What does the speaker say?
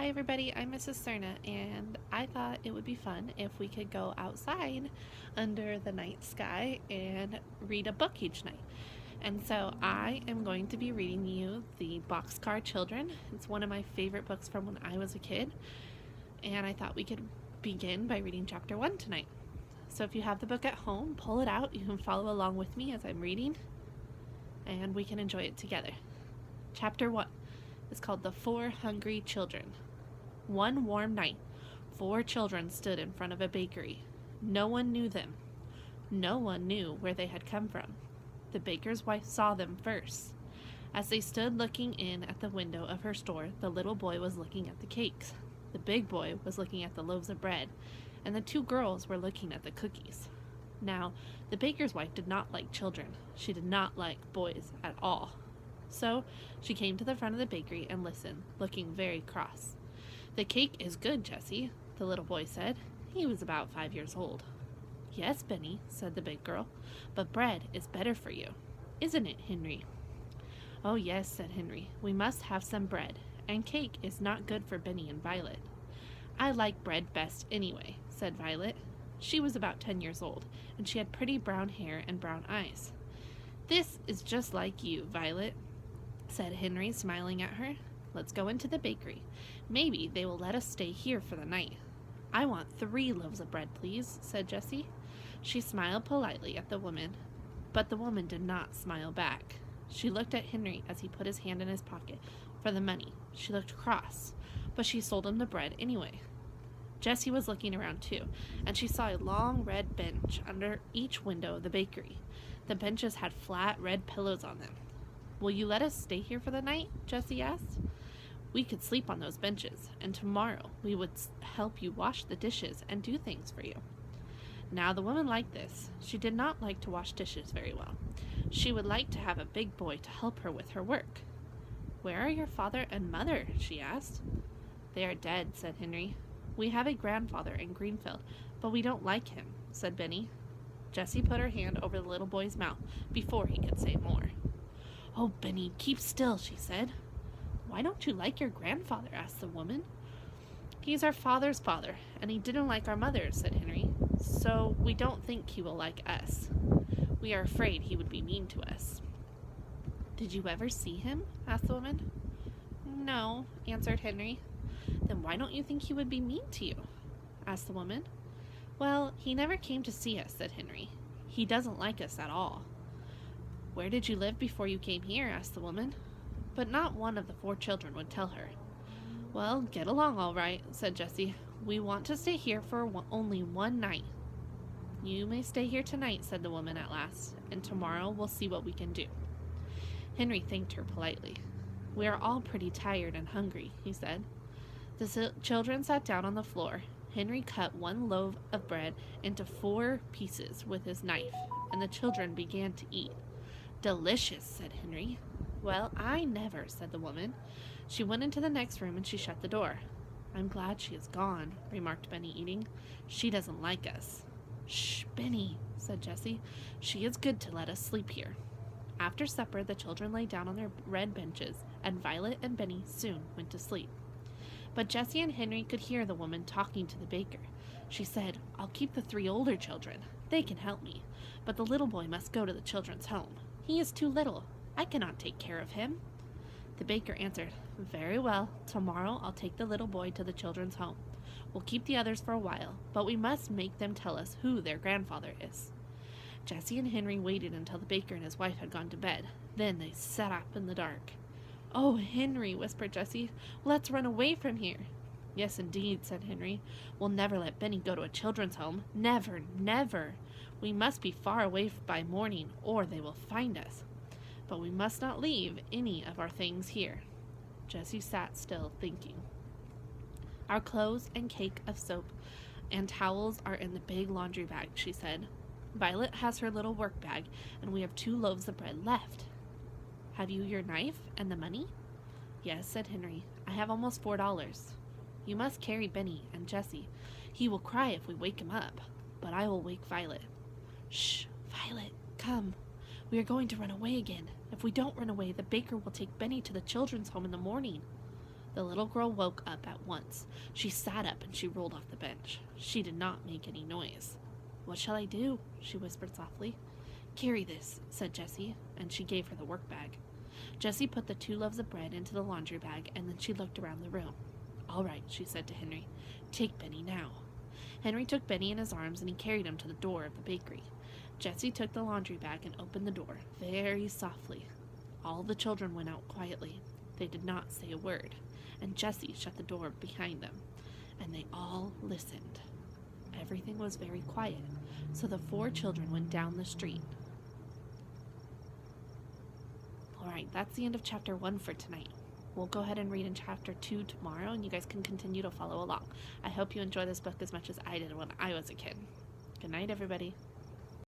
Hi everybody, I'm Mrs. Serna, and I thought it would be fun if we could go outside under the night sky and read a book each night. And so I am going to be reading you the Boxcar Children. It's one of my favorite books from when I was a kid, and I thought we could begin by reading chapter 1 tonight. So if you have the book at home, pull it out. You can follow along with me as I'm reading, and we can enjoy it together. Chapter 1 is called The 4 Hungry Children. One warm night, 4 children stood in front of a bakery. No one knew them. No one knew where they had come from. The baker's wife saw them first. As they stood looking in at the window of her store, the little boy was looking at the cakes. The big boy was looking at the loaves of bread, and the 2 girls were looking at the cookies. Now, the baker's wife did not like children. She did not like boys at all. So she came to the front of the bakery and listened, looking very cross. "The cake is good, Jessie," the little boy said. He was about 5 years old. "Yes, Benny," said the big girl, "but bread is better for you. Isn't it, Henry?" "Oh, yes," said Henry. "We must have some bread, and cake is not good for Benny and Violet." "I like bread best anyway," said Violet. She was about 10 years old, and she had pretty brown hair and brown eyes. "This is just like you, Violet," said Henry, smiling at her. "Let's go into the bakery. Maybe they will let us stay here for the night." "I want 3 loaves of bread, please," said Jessie. She smiled politely at the woman, but the woman did not smile back. She looked at Henry as he put his hand in his pocket for the money. She looked cross, but she sold him the bread anyway. Jessie was looking around too, and she saw a long red bench under each window of the bakery. The benches had flat red pillows on them. "Will you let us stay here for the night?" Jessie asked. "We could sleep on those benches, and tomorrow we would help you wash the dishes and do things for you." Now the woman liked this. She did not like to wash dishes very well. She would like to have a big boy to help her with her work. "Where are your father and mother?" she asked. "They are dead," said Henry. "We have a grandfather in Greenfield, but we don't like him," said Benny. Jessie put her hand over the little boy's mouth before he could say more. "Oh, Benny, keep still," she said. "Why don't you like your grandfather?" asked the woman. "He's our father's father, and he didn't like our mother," said Henry. "So we don't think he will like us. We are afraid he would be mean to us." "Did you ever see him?" asked the woman. "No," answered Henry. "Then why don't you think he would be mean to you?" asked the woman. "Well, he never came to see us," said Henry. "He doesn't like us at all." "Where did you live before you came here?" asked the woman. But not one of the 4 children would tell her. "Well, get along all right," said Jessie. "We want to stay here for only one night." "You may stay here tonight," said the woman at last, "and tomorrow we'll see what we can do." Henry thanked her politely. "We are all pretty tired and hungry," he said. The children sat down on the floor. Henry cut 1 loaf of bread into 4 pieces with his knife, and the children began to eat. "Delicious," said Henry. "Well, I never," said the woman. She went into the next room and she shut the door. "I'm glad she is gone," remarked Benny, eating. "She doesn't like us." "Shh, Benny," said Jessie. "She is good to let us sleep here." After supper, the children lay down on their red benches, and Violet and Benny soon went to sleep. But Jessie and Henry could hear the woman talking to the baker. She said, "I'll keep the 3 older children. They can help me. But the little boy must go to the children's home. He is too little. I cannot take care of him." The baker answered, "Very well. Tomorrow I'll take the little boy to the children's home. We'll keep the others for a while, but we must make them tell us who their grandfather is." Jessie and Henry waited until the baker and his wife had gone to bed. Then they sat up in the dark. "Oh, Henry," whispered Jessie, "let's run away from here." "Yes, indeed," said Henry. "We'll never let Benny go to a children's home. Never, never. We must be far away by morning, or they will find us. But we must not leave any of our things here." Jessie sat still, thinking. "Our clothes and cake of soap and towels are in the big laundry bag," she said. "Violet has her little work bag, and we have 2 loaves of bread left. Have you your knife and the money?" "Yes," said Henry. "I have almost $4. You must carry Benny and Jessie. He will cry if we wake him up, but I will wake Violet." "Shh, Violet, come. We are going to run away again. If we don't run away, the baker will take Benny to the children's home in the morning." The little girl woke up at once. She sat up and she rolled off the bench. She did not make any noise. "What shall I do?" she whispered softly. "Carry this," said Jessie, and she gave her the work bag. Jessie put the 2 loaves of bread into the laundry bag, and then she looked around the room. "All right," she said to Henry. "Take Benny now." Henry took Benny in his arms, and he carried him to the door of the bakery. Jessie took the laundry bag and opened the door, very softly. All the children went out quietly. They did not say a word, and Jessie shut the door behind them, and they all listened. Everything was very quiet, so the 4 children went down the street. Alright, that's the end of chapter 1 for tonight. We'll go ahead and read in chapter 2 tomorrow, and you guys can continue to follow along. I hope you enjoy this book as much as I did when I was a kid. Good night, everybody.